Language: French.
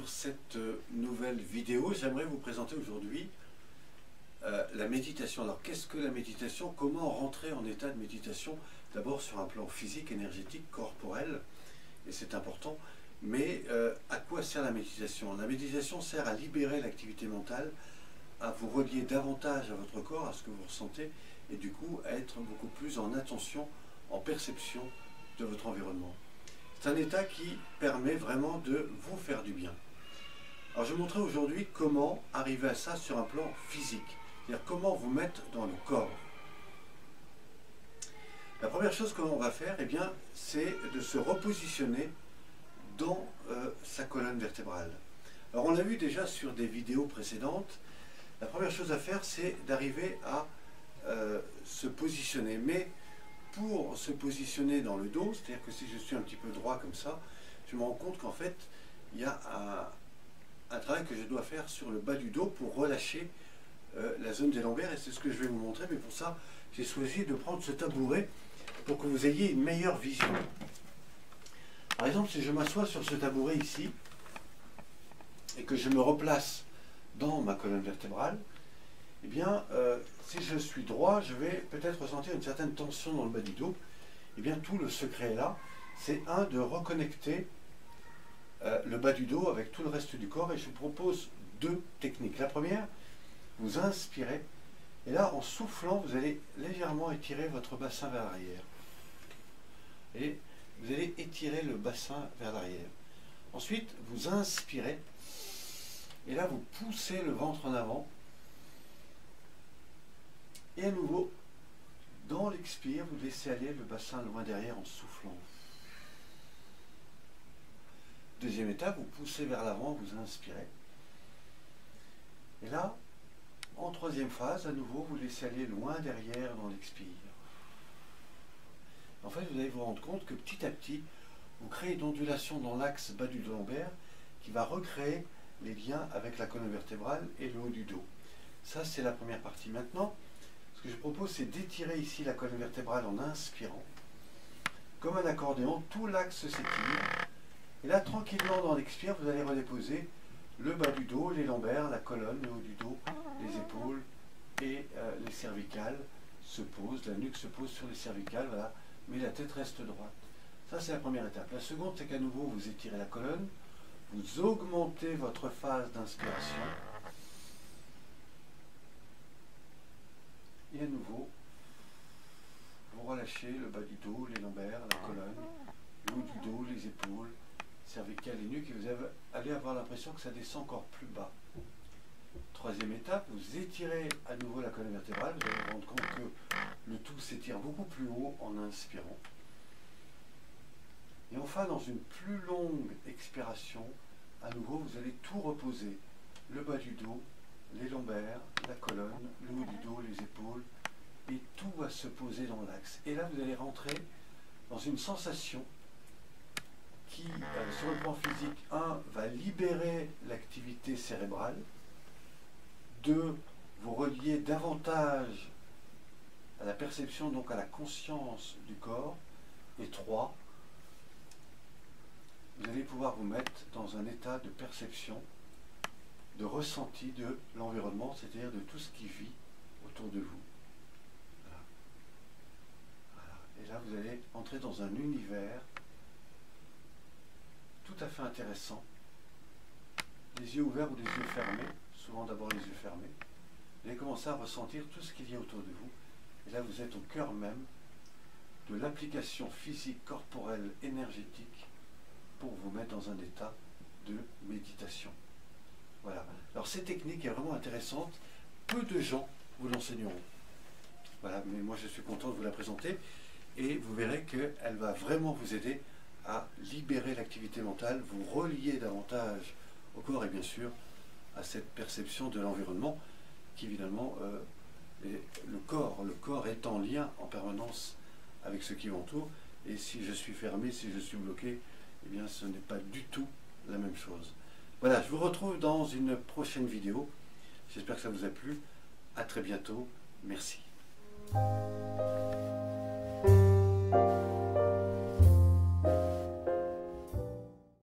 sur cette nouvelle vidéo. J'aimerais vous présenter aujourd'hui la méditation. Alors qu'est-ce que la méditation? Comment rentrer en état de méditation? D'abord sur un plan physique, énergétique, corporel, et c'est important. Mais à quoi sert la méditation? La méditation sert à libérer l'activité mentale, à vous relier davantage à votre corps, à ce que vous ressentez, et du coup à être beaucoup plus en attention, en perception de votre environnement. C'est un état qui permet vraiment de vous faire du bien. Alors je vais vous montrer aujourd'hui comment arriver à ça sur un plan physique, c'est-à-dire comment vous mettre dans le corps. La première chose que l'on va faire, eh bien, c'est de se repositionner dans sa colonne vertébrale. Alors on l'a vu déjà sur des vidéos précédentes. La première chose à faire, c'est d'arriver à se positionner. Mais pour se positionner dans le dos, c'est-à-dire que si je suis un petit peu droit comme ça, je me rends compte qu'en fait, il y a un travail que je dois faire sur le bas du dos pour relâcher la zone des lombaires, et c'est ce que je vais vous montrer. Mais pour ça, j'ai choisi de prendre ce tabouret pour que vous ayez une meilleure vision. Par exemple, si je m'assois sur ce tabouret ici, et que je me replace dans ma colonne vertébrale, eh bien, si je suis droit, je vais peut-être ressentir une certaine tension dans le bas du dos. Eh bien, tout le secret est là, c'est de reconnecter le bas du dos avec tout le reste du corps, et je vous propose deux techniques. La première, vous inspirez, et là, en soufflant, vous allez légèrement étirer votre bassin vers l'arrière. Et vous allez étirer le bassin vers l'arrière. Ensuite, vous inspirez, et là, vous poussez le ventre en avant. Et à nouveau, dans l'expire, vous laissez aller le bassin loin derrière en soufflant. Deuxième étape, vous poussez vers l'avant, vous inspirez. Et là, en troisième phase, à nouveau, vous laissez aller loin derrière dans l'expire. En fait, vous allez vous rendre compte que petit à petit, vous créez une ondulation dans l'axe bas du lombaire qui va recréer les liens avec la colonne vertébrale et le haut du dos. Ça, c'est la première partie. Maintenant, ce que je propose, c'est d'étirer ici la colonne vertébrale en inspirant. Comme un accordéon, tout l'axe s'étire. Et là, tranquillement, dans l'expire, vous allez redéposer le bas du dos, les lombaires, la colonne, le haut du dos, les épaules et les cervicales se posent. La nuque se pose sur les cervicales, voilà, mais la tête reste droite. Ça, c'est la première étape. La seconde, c'est qu'à nouveau, vous étirez la colonne, vous augmentez votre phase d'inspiration. Et à nouveau, vous relâchez le bas du dos, les lombaires, la colonne, le haut du dos, les épaules, cervicales et nuque, et vous allez avoir l'impression que ça descend encore plus bas. Troisième étape, vous étirez à nouveau la colonne vertébrale, vous allez vous rendre compte que le tout s'étire beaucoup plus haut en inspirant. Et enfin, dans une plus longue expiration, à nouveau, vous allez tout reposer, le bas du dos, les lombaires, la colonne, le haut du dos, les épaules, et tout va se poser dans l'axe. Et là, vous allez rentrer dans une sensation qui, sur le plan physique, va libérer l'activité cérébrale, 2, vous relier davantage à la perception, donc à la conscience du corps, et 3, vous allez pouvoir vous mettre dans un état de perception, de ressenti de l'environnement, c'est-à-dire de tout ce qui vit autour de vous. Voilà. Voilà. Et là, vous allez entrer dans un univers tout à fait intéressant. Les yeux ouverts ou les yeux fermés, souvent d'abord les yeux fermés. Vous allez commencer à ressentir tout ce qu'il y a autour de vous. Et là, vous êtes au cœur même de l'application physique, corporelle, énergétique pour vous mettre dans un état de méditation. Voilà. Alors cette technique est vraiment intéressante. Peu de gens vous l'enseigneront. Voilà, mais moi je suis content de vous la présenter, et vous verrez qu'elle va vraiment vous aider à libérer l'activité mentale, vous relier davantage au corps et bien sûr à cette perception de l'environnement qui évidemment le corps est en lien en permanence avec ce qui m'entoure, et si je suis fermé, si je suis bloqué, eh bien ce n'est pas du tout la même chose. Voilà, je vous retrouve dans une prochaine vidéo. J'espère que ça vous a plu. À très bientôt. Merci.